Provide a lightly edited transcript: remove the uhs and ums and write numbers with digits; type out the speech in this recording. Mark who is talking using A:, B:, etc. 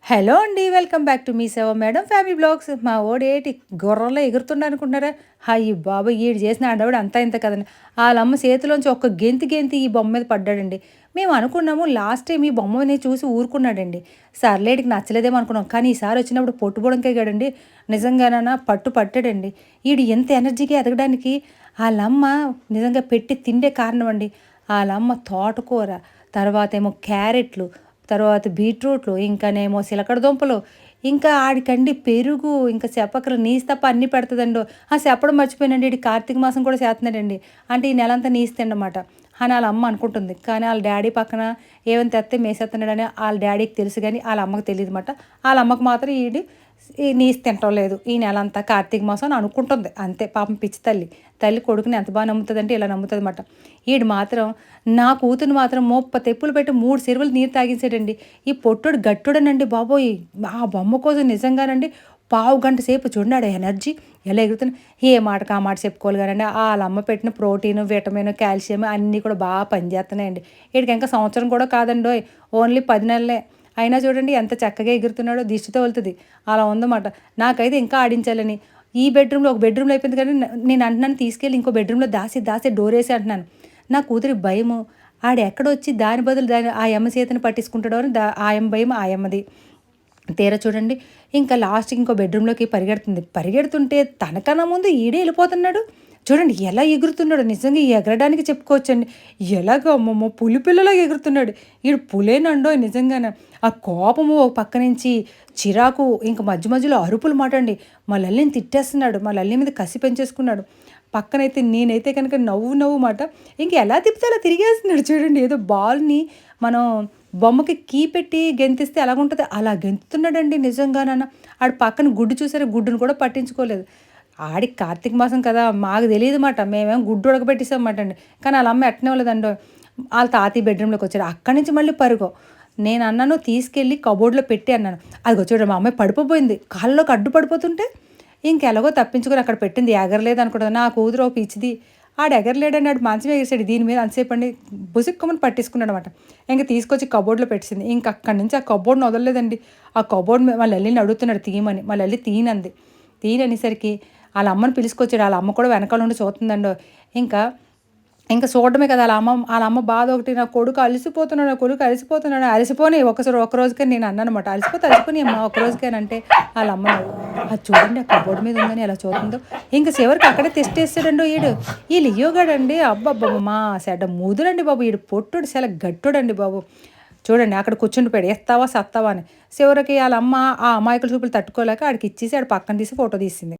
A: Hello అండి. Welcome back to me సేవ madam family blogs. మా ఓడేటి గుర్రంలో ఎగురుతుండ అనుకుంటున్నారా? అయ్య బాబోయ్! ఈడు చేసిన హడావిడి అంతా ఇంత కదండి. ఆళ్ళమ్మ చేతిలోంచి ఒక్క గెంతి గెంతి ఈ బొమ్మ మీద పడ్డాడండి. మేము అనుకున్నాము లాస్ట్ టైమ్ ఈ బొమ్మని చూసి ఊరుకున్నాడండి. సర్లే ఈడికి నచ్చలేదేమో అనుకున్నాం. కానీ ఈసారి వచ్చినప్పుడు పొట్టు బుడంకాయ గాడండి నిజంగానైనా పట్టు పట్టాడండి. ఈడు ఎంత ఎనర్జీగా ఎదగడానికి ఆళ్ళమ్మ నిజంగా పెట్టి తిండే కారణం అండి. ఆళ్ళమ్మ తోటకూర, తర్వాతేమో క్యారెట్లు, తర్వాత బీట్రూట్లు, ఇంకానేమో చిలకడ దుంపలు, ఇంకా ఆడికండి పెరుగు, ఇంకా చెప్పక్కర్ల నీసు తప్ప అన్నీ పెడతదండో. చెప్పడం మర్చిపోయానండి. ఈడు కార్తీక మాసం కూడా చేత్తన్నాడండి. అంటే ఈ నెలంతా నీసు తినడమాట అని ఆళ్ళ అమ్మ అనుకుంటుంది. కానీ ఆళ్ళ డ్యాడీ పక్కన ఏమైనా తెత్తే మేసేత్తన్నాడని ఆళ్ళ డ్యాడీకి తెలుసు గానీ, ఆళ్ళ అమ్మకి తెలీదమాట. ఆళ్ళ అమ్మకి మాత్రం ఈ నీసు తినటం లేదు ఈ నెలంతా కార్తీక మాసం అని అనుకుంటుంది. అంతే పాపం పిచ్చి తల్లి. తల్లి కొడుకుని ఎంత బాగా నమ్ముతదంటే ఇలా నమ్ముతదనమాట. ఈడు మాత్రం నా కూతురుని మాత్రం తెప్పులు పెట్టి 3 చెరువులు నీరు తాగించాడండి. ఈ పొట్టోడు గట్టోడనండి బాబోయ్! ఆ బొమ్మ కోసం నిజంగానండి పావు గంట సేపు చూడండి ఆడ ఎనర్జీ ఎలా ఎగురుతున్నా ఏ మాటకి ఆ మాట చెప్పుకోవాలి కానండి. ఆళ్ళమ్మ పెట్టిన ప్రోటీను, విటమిన్, కాల్షియం అన్నీ కూడా బాగా పనిచేస్తున్నాయండి. ఈడికి ఇంకా సంవత్సరం కూడా కాదండోయ్! ఓన్లీ 10 నెలలే. అయినా చూడండి ఎంత చక్కగా ఎగురుతున్నాడో దిష్టితో వెళ్తుంది. అలా ఉందన్నమాట. నాకైతే ఇంకా ఆడించాలని ఈ బెడ్‌రూమ్‌లో ఒక బెడ్‌రూమ్‌లో అయిపోయింది కానీ నేను అంటున్నాను తీసుకెళ్ళి ఇంకో బెడ్‌రూమ్‌లో దాసి డోరేసి అంటున్నాను. నా కూతురికి భయము. ఆడెక్కడొచ్చి దాని బదులు ఆ యమ్మ చేతిని పట్టించుకుంటాడో అని ఆయమ్మ భయం ఆయమ్మది. తీరా చూడండి ఇంకా లాస్ట్‌కి ఇంకో బెడ్‌రూమ్‌లోకి పరిగెడుతుంది. పరిగెడుతుంటే తనకన్నా ముందు ఈడే ఎళ్ళిపోతున్నాడు. చూడండి ఎలా ఎగురుతున్నాడో నిజంగా ఎగరడానికి చెప్పుకోవచ్చండి. ఎలాగో అమ్మమ్మో! పులి పిల్లలాగా ఎగురుతున్నాడు. ఈడు పులేనండోయ్ నిజంగానే. ఆ కోపము ఒక పక్క నుంచి చిరాకు ఇంక మధ్య మధ్యలో అరుపులు మాటండి. మా లల్లిని తిట్టేస్తున్నాడు. మా లల్లి మీద కసి పెంచేసుకున్నాడు. పక్కనైతే నేనైతే కనుక నవ్వు మాట ఇంక ఎలా తిప్పితే అలా తిరిగేస్తున్నాడు చూడండి. ఏదో బాల్‌ని మనం బొమ్మకి కీ పెట్టి గెంతిస్తే ఎలాగుంటదో అలా గెంతుతున్నాడండి నిజంగానన. ఆడు పక్కన గుడ్డు చూసారా గుడ్డును కూడా పట్టించుకోలేదు. ఆడికి కార్తీక మాసం కదా! మాకు తెలీదమాట. మేమేమో గుడ్డు ఉడకబెట్టేసామమాట అండి. కానీ ఆళ్ళ అమ్మ ఎట్టనివ్వలేదండోయ్. ఆళ్ళ తాతయ్య బెడ్‌రూమ్‌లోకొచ్చాడు. అక్కడి నుంచి మళ్ళీ పరుగో. నేనన్నాను తీసుకెళ్ళి కబోర్డ్‌లో పెట్టి అన్నాను. అదిగో చూడండి మా అమ్మాయి పడిపోబోయింది. కాళ్ళలోకి అడ్డు పడిపోతుంటే ఇంకెలాగో తప్పించుకొని అక్కడ పెట్టింది ఎగరలేదనుకుంటా. నా కూతురు ఓ పిచ్చిది. ఆడు ఎగరలేడని ఆడు మంచం ఎగిరేసాడు. దీని మీద అంతసేపండి బుసుక్కుమని పట్టేసుకున్నాడనమాట. ఇంక తీసుకొచ్చి కబోర్డ్‌లో పెట్టేసింది. ఇంక అక్కడి నుంచి ఆ కబోర్డ్‌ని వదలలేదండి. ఆ కబోర్డ్ మా లల్లిని అడుగుతున్నాడు తీయమని. మా లల్లి తీయనంది. తీయననేసరికి ఆళ్ళ అమ్మని పిలుచుకొచ్చాడు. ఆళ్ళ అమ్మ కూడా వెనకాల నుండి చూస్తుందండోయ్. ఇంకా ఇంక చూడడమే కదా! ఆళ్ళమ్మ బాధ ఒకటి నా కొడుకు అలిసిపోతున్నాడు. అలసిపోని ఒక్క రోజుకని నేను అన్నాననమాట. అలసిపోని అమ్మా ఒక్క రోజుకేనంటే ఆళ్ళమ్మ నవ్వు. అది చూడండి ఆ కబోర్డ్ మీద ఉందని ఎలా చూస్తుందో. ఇంక చివరికి అక్కడే తెస్టేసాడండో ఈడు. ఈ లియోగాడండి అబ్బబ్బబ్బ! మా సెడ్డ ముదురండి బాబు. ఈడు పొట్టోడు చాలా గట్టోడండి బాబు. చూడండి అక్కడ కూర్చుండిపోయాడు. ఎత్తావా సత్తావా అని. చివరికి ఆళ్ళమ్మ ఆ అమాయకుల చూపులు తట్టుకోలేక ఆడికిచ్చేసి ఆడు పక్కన తీసి ఫోటో తీసింది.